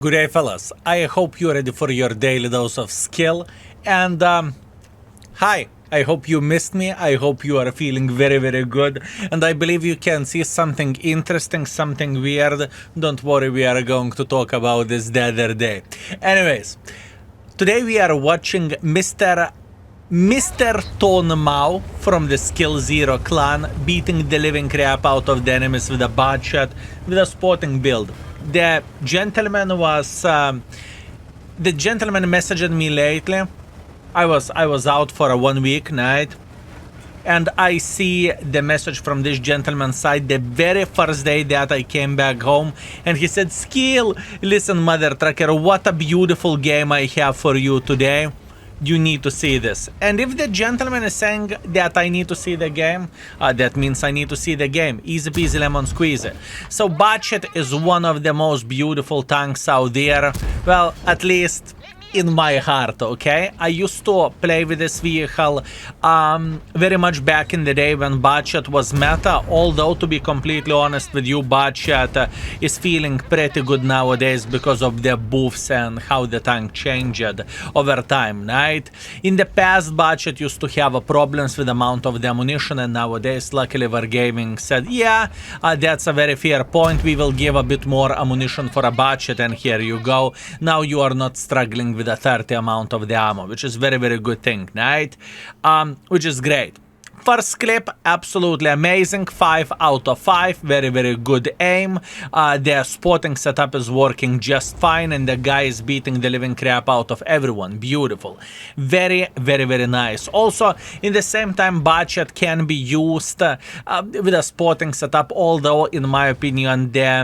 Good day, fellas. I hope you're ready for your daily dose of skill. And hi, I hope you missed me. I hope you are feeling very, very good. And I believe you can see something interesting, something weird. Don't worry, we are going to talk about this the other day. Anyways, today we are watching Mr. Ton Mao from the Skill Zero clan beating the living crap out of the enemies with a bot shot with a spotting build. The gentleman messaged me lately. I was out for a 1 week night, and I see the message from this gentleman's side the very first day that I came back home, and he said, "Skill, listen, mother trucker, what a beautiful game I have for you today. You need to see this." And if the gentleman is saying that I need to see the game, that means I need to see the game. Easy peasy lemon squeezy. So Batchet is one of the most beautiful tanks out there. Well, at least in my heart, okay? I used to play with this vehicle very much back in the day when Batchet was meta, although to be completely honest with you, Batchet is feeling pretty good nowadays because of the buffs and how the tank changed over time, right? In the past, Batchet used to have problems with the amount of the ammunition, and nowadays, luckily, Wargaming said, yeah, that's a very fair point, we will give a bit more ammunition for a Batchet, and here you go. Now you are not struggling with a 30 amount of the ammo, which is very, very good thing, right? Which is great. First clip, absolutely amazing, 5 out of 5, very, very good aim. The spotting setup is working just fine, and the guy is beating the living crap out of everyone. Beautiful. Very, very, very nice. Also, in the same time, Batchet can be used with a spotting setup, although, in my opinion, the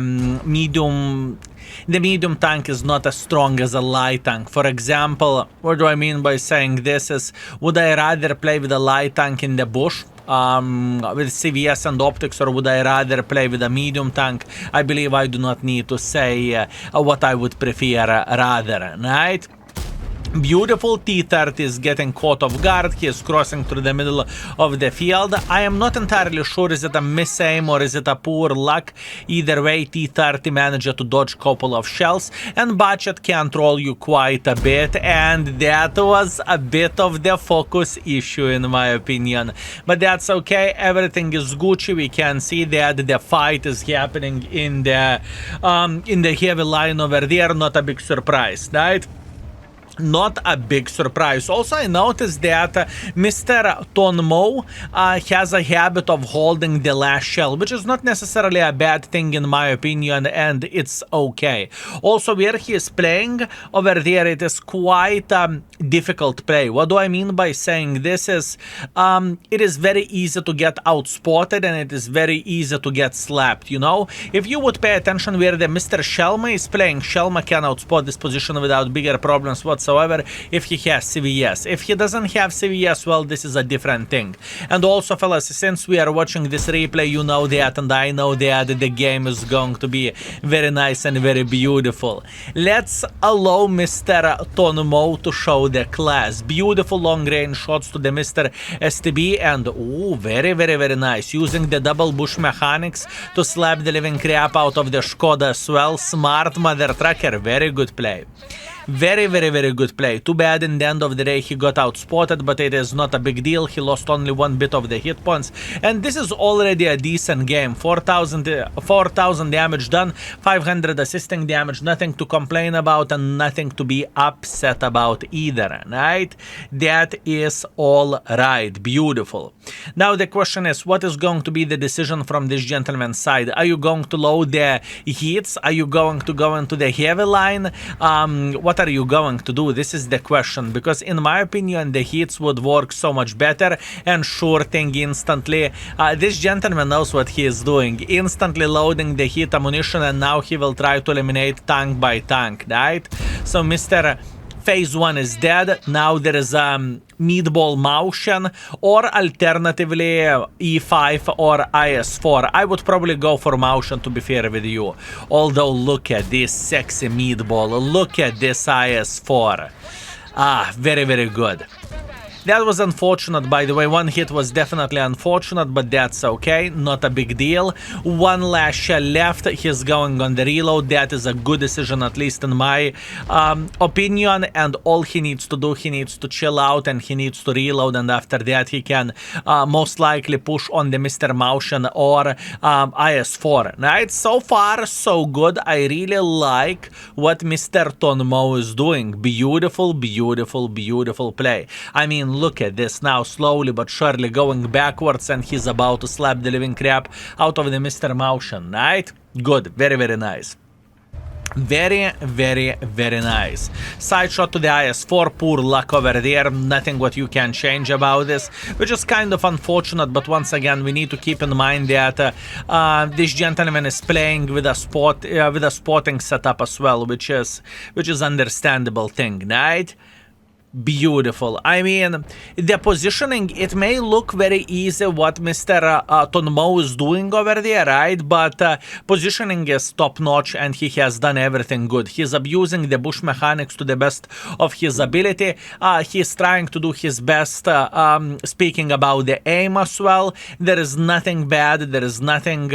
medium tank is not as strong as a light tank. For example, what do I mean by saying this is, would I rather play with a light tank in the bush with CVS and optics, or would I rather play with a medium tank? I believe I do not need to say what I would prefer rather, right? Beautiful. T-30 is getting caught off guard. He is crossing through the middle of the field. I am not entirely sure, is it a misaim or is it a poor luck? Either way, T-30 managed to dodge a couple of shells, and Batchet can troll you quite a bit, and that was a bit of the focus issue in my opinion. But that's okay, everything is Gucci. We can see that the fight is happening in the heavy line over there. Not a big surprise, right? Not a big surprise. Also, I noticed that Mr. Ton Mo has a habit of holding the last shell, which is not necessarily a bad thing in my opinion, and it's okay. Also, where he is playing over there, it is quite difficult play. What do I mean by saying this is, it is very easy to get outspotted, and it is very easy to get slapped, you know? If you would pay attention where the Mr. Shelma is playing, Shelma can outspot this position without bigger problems whatsoever if he has CVS. If he doesn't have CVS, well, this is a different thing. And also, fellas, since we are watching this replay, you know that, and I know that the game is going to be very nice and very beautiful. Let's allow Mr. Ton Mo to show the class. Beautiful long-range shots to the Mr. STB, and ooh, very, very, very nice. Using the double bush mechanics to slap the living crap out of the Skoda as well. Smart mother trucker, very good play. Very, very, very good play. Too bad in the end of the day he got outspotted, but it is not a big deal. He lost only one bit of the hit points, and this is already a decent game. 4,000 damage done, 500 assisting damage, nothing to complain about and nothing to be upset about either, right? That is all right. Beautiful. Now the question is, what is going to be the decision from this gentleman's side? Are you going to load the hits? Are you going to go into the heavy line? What are you going to do? This is the question, because in my opinion the hits would work so much better, and sure thing, instantly this gentleman knows what he is doing, instantly loading the hit ammunition, and now he will try to eliminate tank by tank, right? So Mr. Phase 1 is dead. Now there is meatball motion, or alternatively E5 or IS4. I would probably go for motion, to be fair with you. Although look at this sexy meatball. Look at this IS4. Ah, very, very good. That was unfortunate, by the way. One hit was definitely unfortunate, but that's okay. Not a big deal. One last shell left. He's going on the reload. That is a good decision, at least in my opinion. And all he needs to do, he needs to chill out and he needs to reload. And after that, he can most likely push on the Mr. Motion or IS-4. Right? So far, so good. I really like what Mr. Tonmo is doing. Beautiful, beautiful, beautiful play. I mean, look at this now, slowly but surely going backwards, and he's about to slap the living crap out of the Mr. Motion, right? Good, very, very nice. Very, very, very nice. Side shot to the IS-4, poor luck over there, nothing what you can change about this, which is kind of unfortunate, but once again, we need to keep in mind that this gentleman is playing with a spotting setup as well, which is understandable thing, right? Beautiful. I mean, the positioning, it may look very easy what Mr. Tonmo is doing over there, right? But positioning is top-notch and he has done everything good. He's abusing the bush mechanics to the best of his ability. He's trying to do his best, speaking about the aim as well. There is nothing bad. There is nothing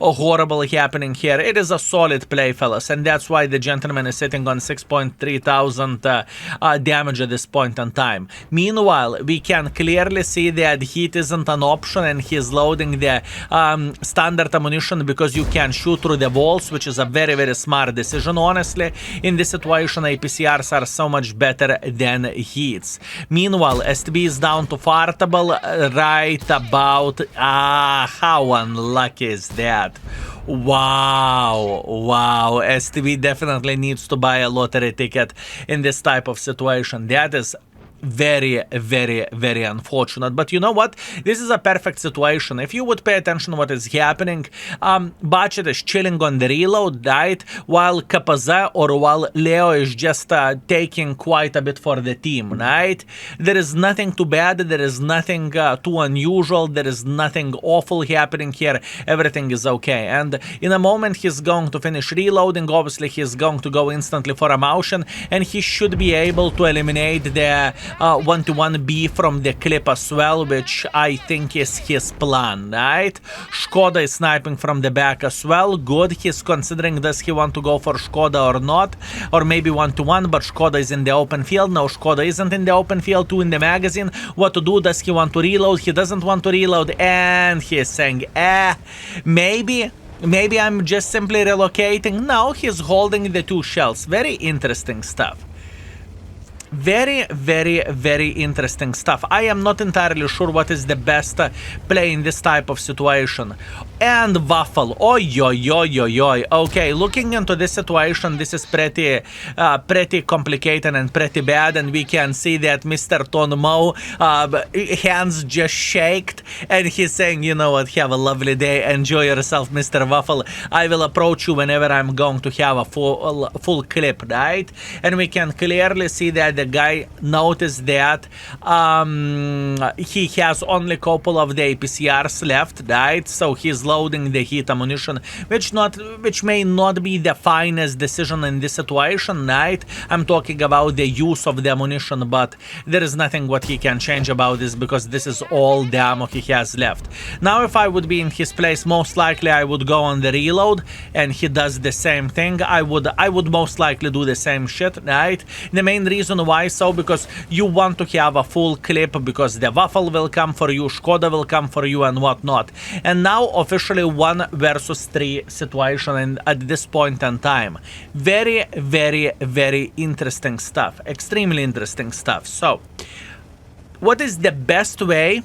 horrible happening here. It is a solid play, fellas, and that's why the gentleman is sitting on 6.3 thousand damage at this point in time. Meanwhile, we can clearly see that heat isn't an option and he's loading the standard ammunition because you can shoot through the walls, which is a very, very smart decision, honestly. In this situation, APCRs are so much better than heats. Meanwhile, STB is down to fartable right about... how unlucky is that? Wow, wow, STV definitely needs to buy a lottery ticket in this type of situation. That is very, very, very unfortunate. But you know what? This is a perfect situation. If you would pay attention to what is happening, Bachet is chilling on the reload, right? While Kapaza or while Leo is just taking quite a bit for the team, right? There is nothing too bad. There is nothing too unusual. There is nothing awful happening here. Everything is okay. And in a moment, he's going to finish reloading. Obviously, he's going to go instantly for a motion, and he should be able to eliminate the 1-1B from the clip as well, which I think is his plan, right? Skoda is sniping from the back as well. Good. He's considering does he want to go for Skoda or not, or maybe 1-1, but Skoda is in the open field. No, Skoda isn't in the open field, 2 in the magazine. What to do? Does he want to reload? He doesn't want to reload, and he's saying, maybe I'm just simply relocating. No, he's holding the 2 shells. Very interesting stuff. Very, very, very interesting stuff. I am not entirely sure what is the best play in this type of situation. And Waffle. Oi, oi, oi, oi, oi. Okay, looking into this situation, this is pretty complicated and pretty bad. And we can see that Mr. Tonmo, hands just shaked. And he's saying, you know what, have a lovely day. Enjoy yourself, Mr. Waffle. I will approach you whenever I'm going to have a full clip, right? And we can clearly see that the guy noticed that he has only a couple of the APCRs left, right? So he's loading the heat ammunition, which may not be the finest decision in this situation, right? I'm talking about the use of the ammunition, but there is nothing what he can change about this because this is all the ammo he has left. Now, if I would be in his place, most likely I would go on the reload, and he does the same thing. I would most likely do the same shit, right? The main reason why so, because you want to have a full clip, because the Waffle will come for you, Skoda will come for you, and whatnot. And now officially 1 versus 3 situation at this point in time. Very, very, very interesting stuff. Extremely interesting stuff. So, what is the best way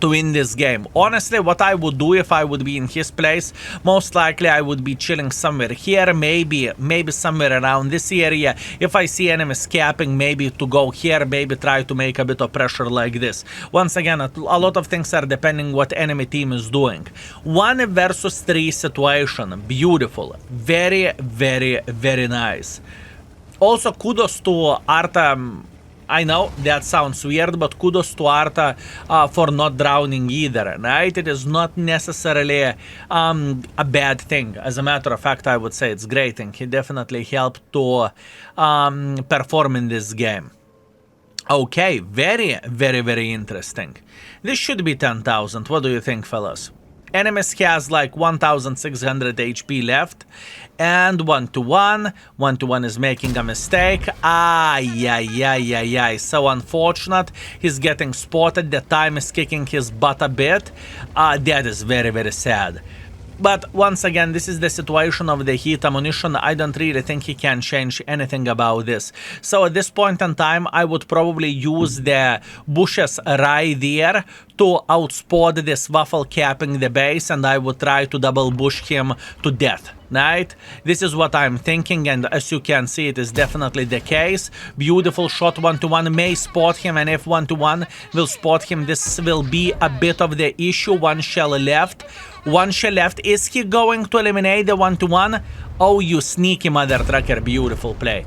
to win this game? Honestly, what I would do if I would be in his place, most likely I would be chilling somewhere here, maybe somewhere around this area. If I see enemies capping, maybe to go here, maybe try to make a bit of pressure like this. Once again, a lot of things are depending what enemy team is doing. 1 versus 3 situation. Beautiful. Very, very, very nice. Also, kudos to Arta. I know that sounds weird, but kudos to Arta for not drowning either, right? It is not necessarily a bad thing. As a matter of fact, I would say it's great, and he definitely helped to perform in this game. Okay, very, very, very interesting. This should be 10,000. What do you think, fellas? Enemies has like 1,600 HP left. And 1-1. 1-1 is making a mistake. Ay. So unfortunate. He's getting spotted. The time is kicking his butt a bit. That is very, very sad. But once again, this is the situation of the heat ammunition. I don't really think he can change anything about this. So at this point in time, I would probably use the bushes right there to outspot this waffle capping the base, and I would try to double bush him to death. Right? This is what I'm thinking, and as you can see, it is definitely the case. Beautiful shot. 1-1 may spot him, and if 1-1 will spot him, this will be a bit of the issue. One shell left. One shell left. Is he going to eliminate the 1-1? Oh, you sneaky mother trucker. Beautiful play.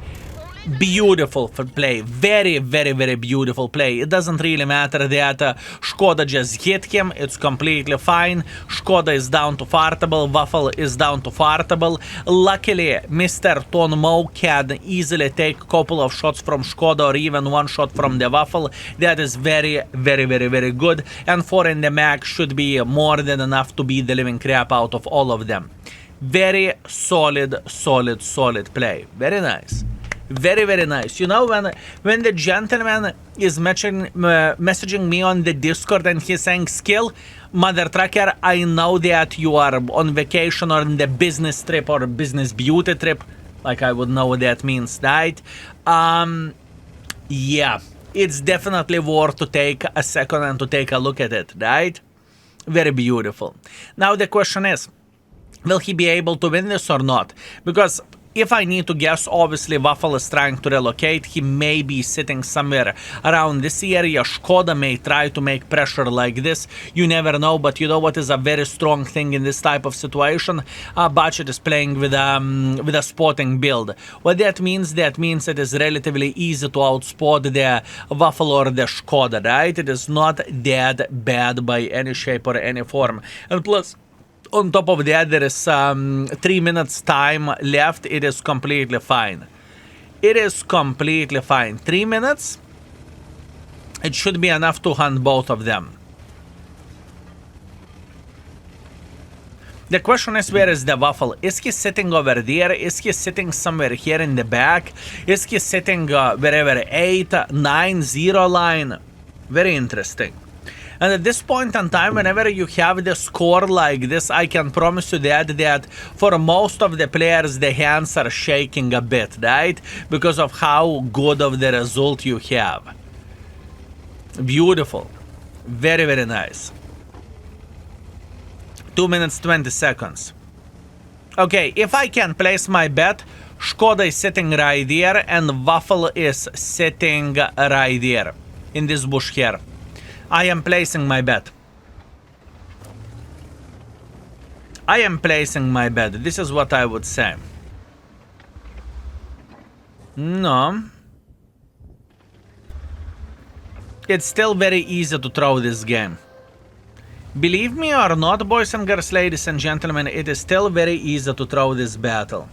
Beautiful play. Very, very, very beautiful play. It doesn't really matter that Skoda just hit him. It's completely fine. Skoda is down to fartable. Waffle is down to fartable. Luckily, Mr. Ton Mo can easily take a couple of shots from Skoda or even one shot from the Waffle. That is very, very, very, very good. And 4 in the mag should be more than enough to beat the living crap out of all of them. Very solid play. Very nice. Very, very nice. You know, when the gentleman is messaging me on the Discord and he's saying, skill, mother trucker, I know that you are on vacation or on the business trip or business beauty trip. Like I would know what that means, right? Yeah, it's definitely worth to take a second and to take a look at it, right? Very beautiful. Now the question is, will he be able to win this or not? Because if I need to guess, obviously Waffle is trying to relocate. He may be sitting somewhere around this area. Skoda may try to make pressure like this. You never know, but you know what is a very strong thing in this type of situation? Budget is playing with a spotting build. What that means? That means it is relatively easy to outspot the Waffle or the Skoda, right? It is not that bad by any shape or any form. And plus, on top of that, there is 3 minutes time left. It is completely fine. It is completely fine. 3 minutes? It should be enough to hunt both of them. The question is, where is the Waffle? Is he sitting over there? Is he sitting somewhere here in the back? Is he sitting wherever 8, 9, 0 line? Very interesting. And at this point in time, whenever you have the score like this, I can promise you that for most of the players, the hands are shaking a bit, right? Because of how good of the result you have. Beautiful. Very, very nice. 2 minutes, 20 seconds. Okay, if I can place my bet, Skoda is sitting right there and Waffle is sitting right there in this bush here. I am placing my bet. I am placing my bet. This is what I would say. No. It's still very easy to throw this game. Believe me or not, boys and girls, ladies and gentlemen, it is still very easy to throw this battle.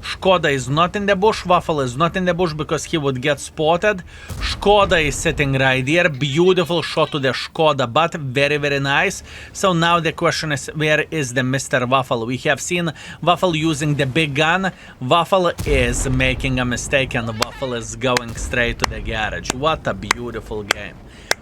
Skoda is not in the bush. Waffle is not in the bush because he would get spotted. Skoda is sitting right there. Beautiful shot to the Skoda, but very, very nice. So now the question is, where is the Mr. Waffle? We have seen Waffle using the big gun. Waffle is making a mistake and Waffle is going straight to the garage. What a beautiful game.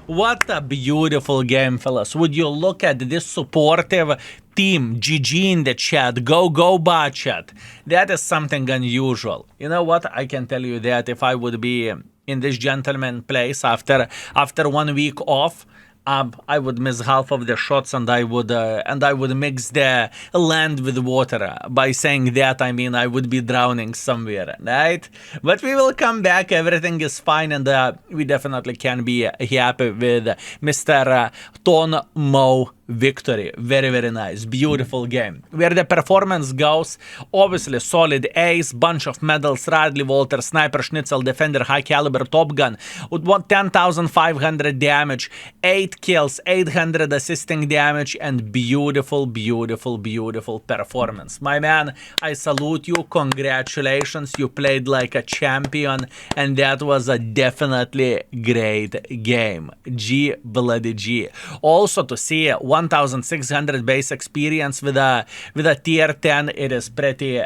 What a beautiful game, fellas. Would you look at this supportive team? GG in the chat. Go, bot chat. That is something unusual. You know what? I can tell you that if I would be in this gentleman place after 1 week off, I would miss half of the shots and I would mix the land with water. By saying that, I mean I would be drowning somewhere, right? But we will come back. Everything is fine, and we definitely can be happy with Mr. Ton Mo victory. Very, very nice. Beautiful game. Where the performance goes, obviously solid ace, bunch of medals, Radley, Walter, Sniper, Schnitzel, Defender, High Caliber, Top Gun, with 10,500 damage, 8 kills, 800 assisting damage, and beautiful, beautiful, beautiful performance. My man, I salute you. Congratulations. You played like a champion, and that was a definitely great game. G bloody G. Also to see 1,600 base experience with a tier 10, it is pretty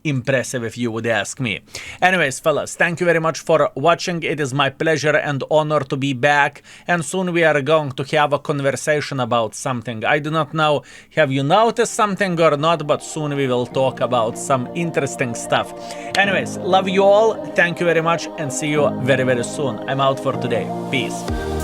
impressive if you would ask me. Anyways, fellas, thank you very much for watching. It is my pleasure and honor to be back, and soon we are going to have a conversation about something. I do not know, have you noticed something or not, but soon we will talk about some interesting stuff. Anyways, love you all, thank you very much, and see you very, very soon. I'm out for today. Peace.